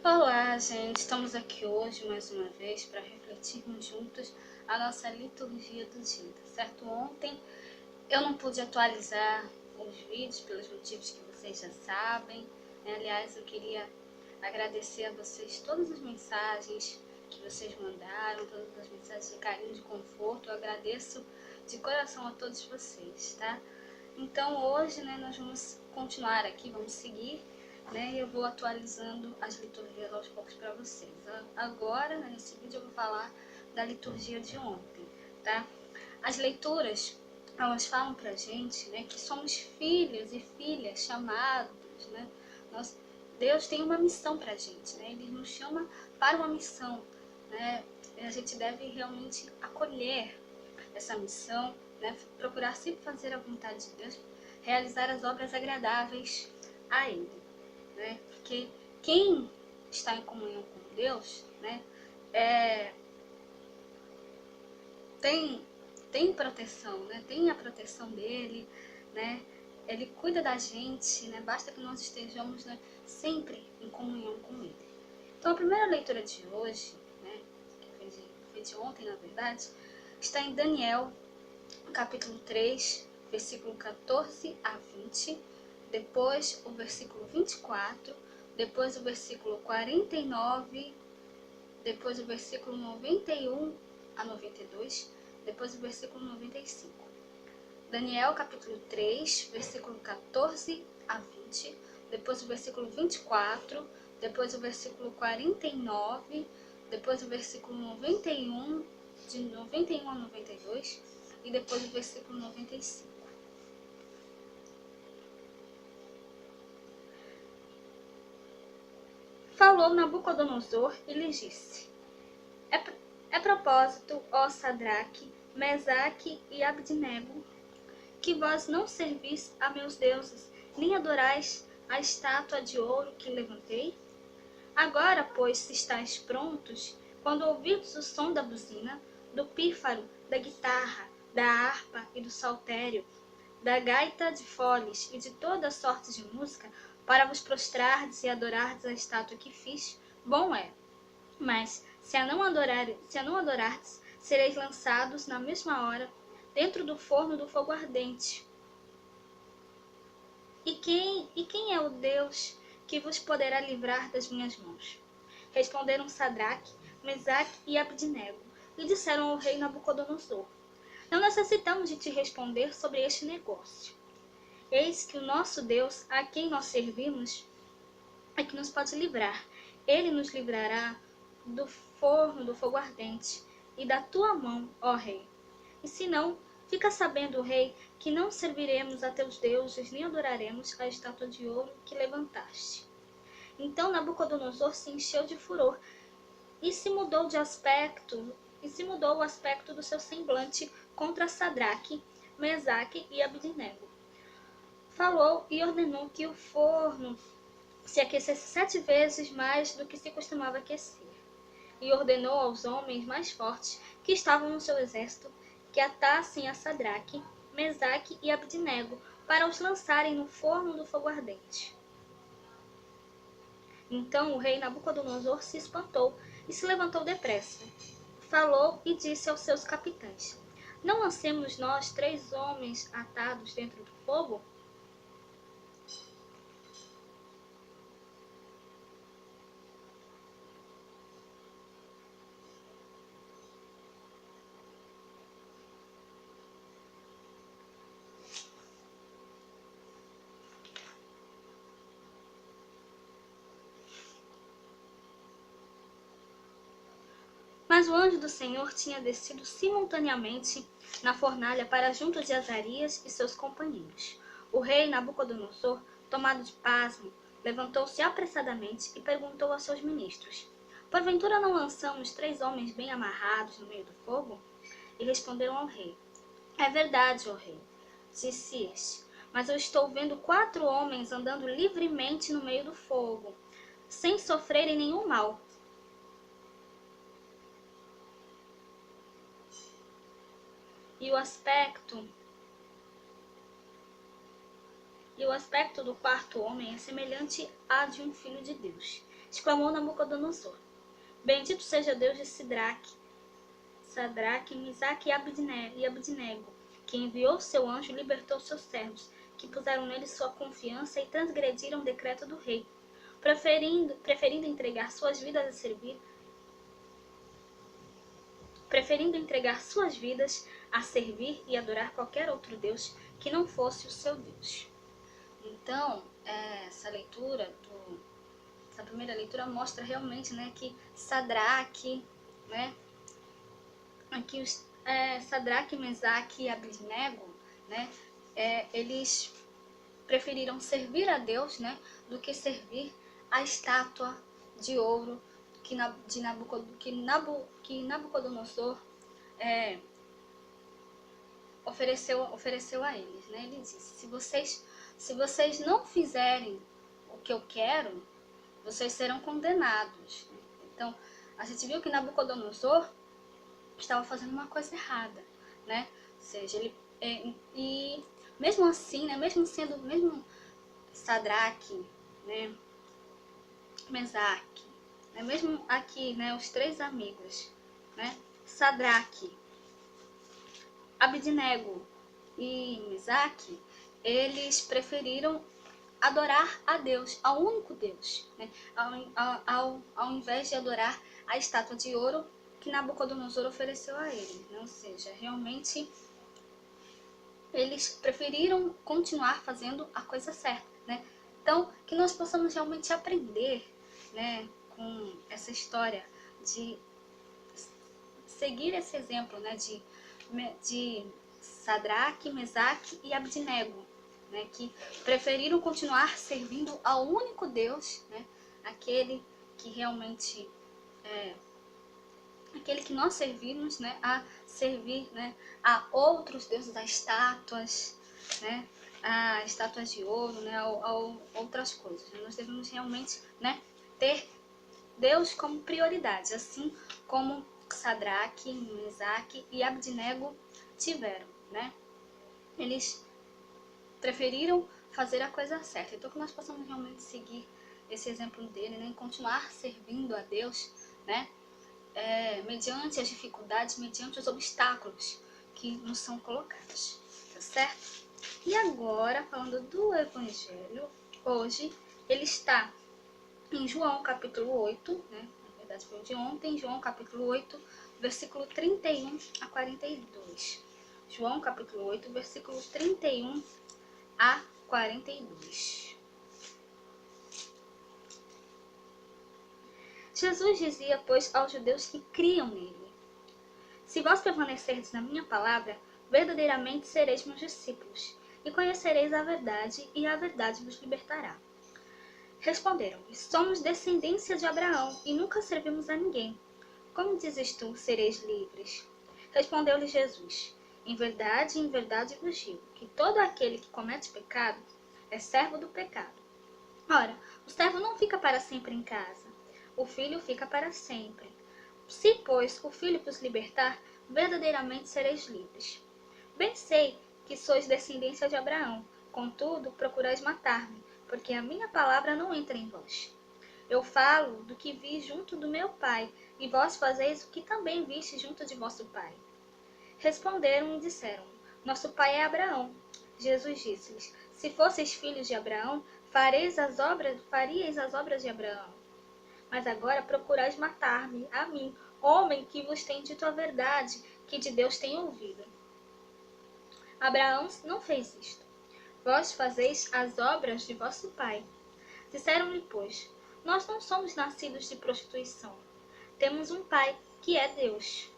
Olá, gente! Estamos aqui hoje mais uma vez para refletirmos juntos a nossa liturgia do dia, certo? Ontem eu não pude atualizar os vídeos pelos motivos que vocês já sabem, né? Aliás, eu queria agradecer a vocês todas as mensagens que vocês mandaram, todas as mensagens de carinho, de conforto. Eu agradeço de coração a todos vocês, tá? Então hoje, né, nós vamos continuar aqui, vamos seguir, né, e eu vou atualizando as liturgias aos poucos para vocês. Agora, né, nesse vídeo eu vou falar da liturgia de ontem, tá? As leituras, elas falam pra gente, né, que somos filhos e filhas chamados, né? Deus tem uma missão pra gente, né? Ele nos chama para uma missão, né? E a gente deve realmente acolher essa missão, né? Procurar sempre fazer a vontade de Deus, realizar as obras agradáveis a Ele, né? Porque quem está em comunhão com Deus, né, tem proteção, né? Tem a proteção dele, né? Ele cuida da gente, né? Basta que nós estejamos, né, sempre em comunhão com ele. Então a primeira leitura de hoje, né, que foi de ontem, na verdade, está em Daniel, capítulo 3, versículo 14 a 20, depois o versículo 24, depois o versículo 49, depois o versículo 91 a 92, depois o versículo 95. Daniel, capítulo 3, versículo 14 a 20, depois o versículo 24, depois o versículo 49, depois o versículo 91, de 91 a 92, e depois o versículo 95. Falou Nabucodonosor e lhes disse: É propósito, ó Sadraque, Mesaque e Abdenego, que vós não servis a meus deuses, nem adorais a estátua de ouro que levantei? Agora, pois, se estáis prontos, quando ouvirdes o som da buzina, do pífaro, da guitarra, da harpa e do saltério, da gaita de foles e de toda sorte de música, para vos prostrardes e adorardes a estátua que fiz, bom é. Mas, se a não adorardes, sereis lançados na mesma hora dentro do forno do fogo ardente. E quem é o Deus que vos poderá livrar das minhas mãos? Responderam Sadraque, Mesaque e Abdenego, e disseram ao rei Nabucodonosor: Não necessitamos de te responder sobre este negócio. Eis que o nosso Deus, a quem nós servimos, é que nos pode livrar. Ele nos livrará do forno do fogo ardente e da tua mão, ó rei. E se não, fica sabendo, rei, que não serviremos a teus deuses, nem adoraremos a estátua de ouro que levantaste. Então Nabucodonosor se encheu de furor e se mudou o aspecto do seu semblante contra Sadraque, Mesaque e Abdenego. Falou e ordenou que o forno se aquecesse 7 vezes mais do que se costumava aquecer. E ordenou aos homens mais fortes que estavam no seu exército que atassem a Sadraque, Mesaque e Abdenego para os lançarem no forno do fogo ardente. Então o rei Nabucodonosor se espantou e se levantou depressa. Falou e disse aos seus capitães: Não lancemos nós 3 homens atados dentro do fogo? Mas o anjo do Senhor tinha descido simultaneamente na fornalha para junto de Azarias e seus companheiros. O rei Nabucodonosor, tomado de pasmo, levantou-se apressadamente e perguntou a seus ministros: Porventura não lançamos 3 homens bem amarrados no meio do fogo? E responderam ao rei: É verdade, ó rei, disse este, mas eu estou vendo 4 homens andando livremente no meio do fogo, sem sofrerem nenhum mal. E o aspecto do 4º homem é semelhante à de um filho de Deus. exclamou Nabucodonosor. Bendito seja Deus de Sadraque, Misaque e Abidnego, que enviou seu anjo e libertou seus servos, que puseram nele sua confiança e transgrediram o decreto do rei, preferindo entregar suas vidas a servir e adorar qualquer outro Deus que não fosse o seu Deus. Então, essa primeira leitura mostra realmente, né, que Sadraque, né, aqui Sadraque, Mesaque e Abidnego, né, eles preferiram servir a Deus, né, do que servir a estátua de ouro que Nabucodonosor ofereceu a eles, né? Ele disse: se vocês não fizerem o que eu quero, vocês serão condenados. Então, a gente viu que Nabucodonosor estava fazendo uma coisa errada, né? Ou seja, e mesmo assim, né? Mesmo Sadraque, né? Mesaque, né? Mesmo aqui, né? Os três amigos, né? Sadraque, Abidnego e Mesaque, eles preferiram adorar a Deus, ao único Deus, né? ao invés de adorar a estátua de ouro que Nabucodonosor ofereceu a eles, né? Ou seja, realmente eles preferiram continuar fazendo a coisa certa, né? Então, que nós possamos realmente aprender, né, com essa história, de seguir esse exemplo, né, de Sadraque, Mesaque e Abidnego, né, que preferiram continuar servindo ao único Deus, né, aquele que realmente aquele que nós servimos, né, a servir, né, a outros deuses, a estátuas, né, a estátuas de ouro, né, a outras coisas. Nós devemos realmente, né, ter Deus como prioridade, assim como Sadraque, Mesaque e Abidnego tiveram, né? Eles preferiram fazer a coisa certa. Então, que nós possamos realmente seguir esse exemplo dele, né? E continuar servindo a Deus, né? Mediante as dificuldades, mediante os obstáculos que nos são colocados, tá certo? E agora, falando do Evangelho, hoje ele está em João capítulo 8, né? Na verdade foi de ontem, João capítulo 8, versículo 31 a 42. João capítulo 8, versículo 31 a 42. Jesus dizia, pois, aos judeus que criam nele: se vós permanecerdes na minha palavra, verdadeiramente sereis meus discípulos, e conhecereis a verdade, e a verdade vos libertará. Responderam-lhe: somos descendência de Abraão, e nunca servimos a ninguém. Como dizes tu, sereis livres? Respondeu-lhe Jesus: em verdade vos digo, que todo aquele que comete pecado é servo do pecado. Ora, o servo não fica para sempre em casa, o filho fica para sempre. Se, pois, o filho vos libertar, verdadeiramente sereis livres. Bem sei que sois descendência de Abraão, contudo procurais matar-me, porque a minha palavra não entra em vós. Eu falo do que vi junto do meu pai, e vós fazeis o que também viste junto de vosso pai. Responderam e disseram: nosso pai é Abraão. Jesus disse-lhes: se fosseis filhos de Abraão, faríeis as obras de Abraão. Mas agora procurais matar-me, a mim, homem que vos tem dito a verdade, que de Deus tem ouvido. Abraão não fez isto. Vós fazeis as obras de vosso pai. Disseram-lhe, pois: nós não somos nascidos de prostituição. Temos um pai, que é Deus.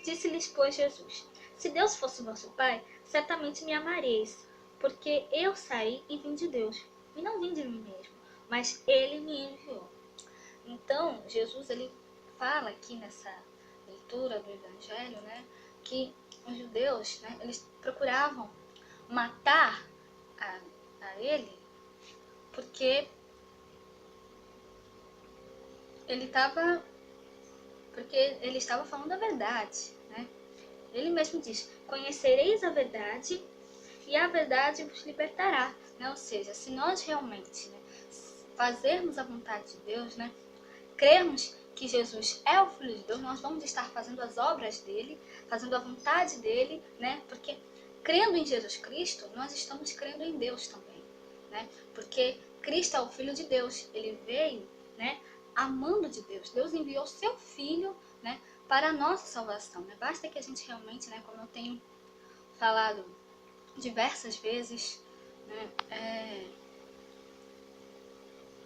Disse-lhes, pois, Jesus: se Deus fosse vosso pai, certamente me amareis, porque eu saí e vim de Deus, e não vim de mim mesmo, mas ele me enviou. Então, Jesus, ele fala aqui nessa leitura do Evangelho, né, que os judeus, né, eles procuravam matar a ele, porque ele estava falando a verdade, né? Ele mesmo diz: conhecereis a verdade, e a verdade vos libertará. né? Ou seja, se nós realmente, né, fazermos a vontade de Deus, né, crermos que Jesus é o Filho de Deus, nós vamos estar fazendo as obras dele, fazendo a vontade dele, né? Porque crendo em Jesus Cristo, nós estamos crendo em Deus também, né? Porque Cristo é o Filho de Deus, ele veio, né, amando de Deus. Deus enviou seu Filho, né, para a nossa salvação, né? Basta que a gente realmente, né, como eu tenho falado diversas vezes, né,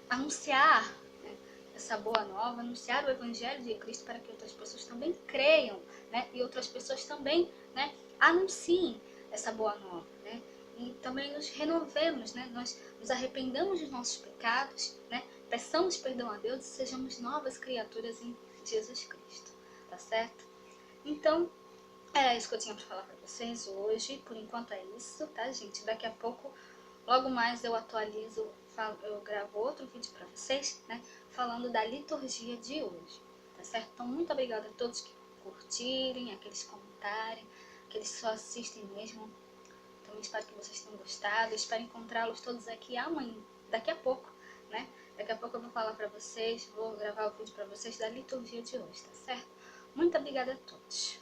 anunciar, né, essa boa nova, anunciar o Evangelho de Cristo para que outras pessoas também creiam, né, e outras pessoas também, né, anunciem essa boa nova, né, e também nos renovemos, né, nós nos arrependamos dos nossos pecados, né, peçamos perdão a Deus e sejamos novas criaturas em Jesus Cristo, tá certo? Então, é isso que eu tinha para falar para vocês hoje. Por enquanto é isso, tá, gente? Daqui a pouco, logo mais eu atualizo, eu gravo outro vídeo para vocês, né? Falando da liturgia de hoje, tá certo? Então, muito obrigada a todos que curtirem, aqueles que comentarem, aqueles que só assistem mesmo. Então, espero que vocês tenham gostado. Espero encontrá-los todos aqui amanhã, daqui a pouco, né? Daqui a pouco eu vou falar para vocês, vou gravar o vídeo para vocês da liturgia de hoje, tá certo? Muito obrigada a todos.